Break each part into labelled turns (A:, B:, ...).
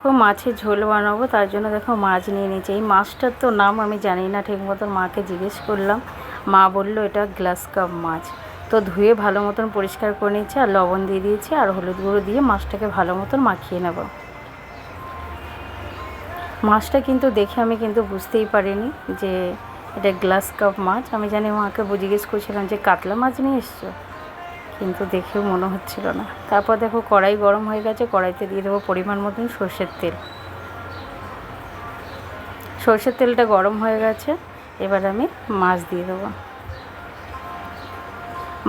A: তো মাছের ঝোল বানাবো, তার জন্য দেখো মাছ নিয়ে নিয়েছি। এই মাছটার তো নাম আমি জানি না ঠিক মতন, মাকে জিজ্ঞেস করলাম, মা বললো এটা গ্লাস কাপ মাছ। তো ধুয়ে ভালো মতন পরিষ্কার করে নিয়েছি, আর লবণ দিয়ে দিয়েছি, আর হলুদ গুঁড়ো দিয়ে মাছটাকে ভালো মতন মাখিয়ে নেব। মাছটা কিন্তু দেখে আমি কিন্তু বুঝতেই পারিনি যে এটা গ্লাস কাপ মাছ। আমি জানি মাকে জিজ্ঞেস করছিলাম যে কাতলা মাছ নিয়ে এসছো, কিন্তু দেখেও মনে হচ্ছিল না। তারপর দেখো কড়াই গরম হয়ে গেছে, কড়াইতে দিয়ে দেবো পরিমাণ মতন সর্ষের তেল। সর্ষের তেলটা গরম হয়ে গেছে, এবার আমি মাছ দিয়ে দেবো।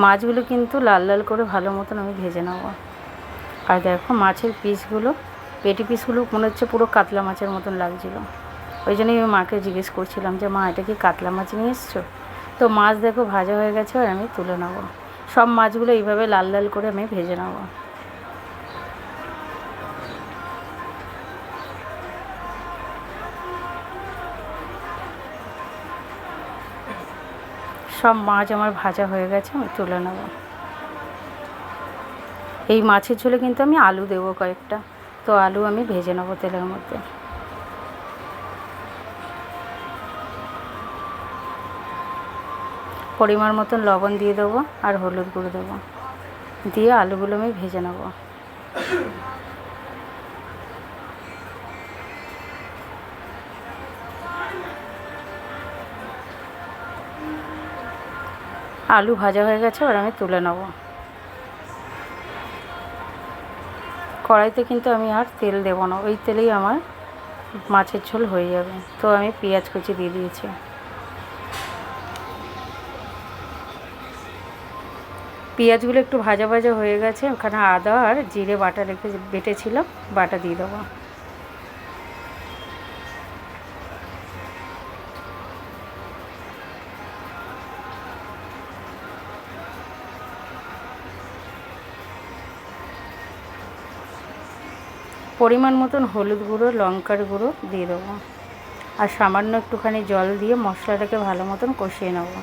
A: মাছগুলো কিন্তু লাল লাল করে ভালো মতন আমি ভেজে নেব। আর দেখো মাছের পিসগুলো, পেটি পিসগুলো মনে হচ্ছে পুরো কাতলা মাছের মতন লাগছিল। ওই জন্যই আমি মাকে জিজ্ঞেস করছিলাম যে মা এটা কি কাতলা মাছ নিয়ে এসছো। তো মাছ দেখো ভাজা হয়ে গেছে, আর আমি তুলে নেব। সব মাছগুলো এইভাবে লাল লাল করে আমি ভেজে নেব। সব মাছ আমার ভাজা হয়ে গেছে, আমি তুলে নেব। এই মাছের ঝোলে কিন্তু আমি আলু দেবো কয়েকটা, তো আলু আমি ভেজে নেবো তেলের মধ্যে। পরিমাণ মতন লবণ দিয়ে দেবো, আর হলুদ গুঁড়ো দেবো, দিয়ে আলুগুলো আমি ভেজে নেব। আলু ভাজা হয়ে গেছে, এবার আমি তুলে নেব। কড়াইতে কিন্তু আমি আর তেল দেবো না, ওই তেলেই আমার মাছের ঝোল হয়ে যাবে। তো আমি পেঁয়াজ কুচি দিয়ে দিয়েছি। পেঁয়াজগুলো একটু ভাজা ভাজা হয়ে গেছে, ওখানে আদা আর জিরে বাটা বেটেছিলাম, বাটা দিয়ে দেবো। পরিমাণ মতন হলুদ গুঁড়ো, লঙ্কার গুঁড়ো দিয়ে দেবো, আর সামান্য একটুখানি জল দিয়ে মশলাটাকে ভালো মতন কষিয়ে নেব।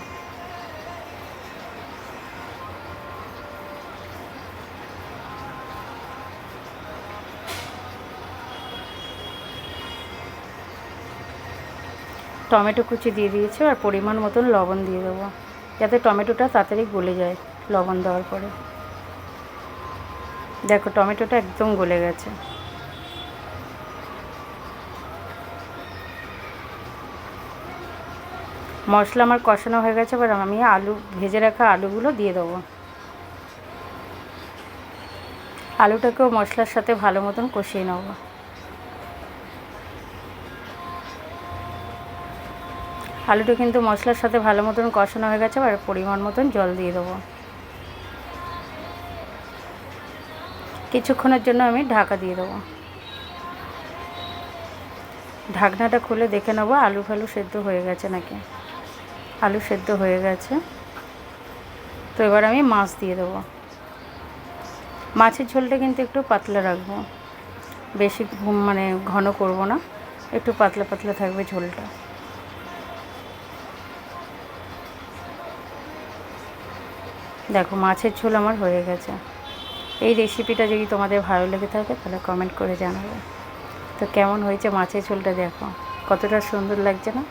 A: টমেটো কুচি দিয়ে দিয়েছি, আর পরিমাণ মতন লবণ দিয়ে দেবো, যাতে টমেটোটা তাড়াতাড়ি গলে যায় লবণ দেওয়ার পরে। দেখো টমেটোটা একদম গলে গেছে। মশলা আমার কষানো হয়ে গেছে, এবার আমি ভেজে রাখা আলুগুলো দিয়ে দেবো। আলুটাকেও মশলার সাথে ভালো মতন কষিয়ে নেব। আলুটা কিন্তু মশলার সাথে ভালো মতন কষানো হয়ে গেছে, এবার পরিমাণ মতন জল দিয়ে দেবো। কিছুক্ষণের জন্য আমি ঢাকা দিয়ে দেবো। ঢাকনাটা খুলে দেখে নেবো আলু ফালু সেদ্ধ হয়ে গেছে নাকি। আলু সেদ্ধ হয়ে গেছে, তো এবার আমি মাছ দিয়ে দেবো। মাছের ঝোলটা কিন্তু একটু পাতলা রাখবো, বেশি মানে ঘন করব না, একটু পাতলা পাতলা থাকবে ঝোলটা। দেখো মাছের ঝোল আমার হয়ে গেছে। এই রেসিপিটা যদি তোমাদের ভালো লেগে থাকে তাহলে কমেন্ট করে জানাবে। তো কেমন হয়েছে মাছের ঝোলটা, দেখো কতটা সুন্দর লাগছে না।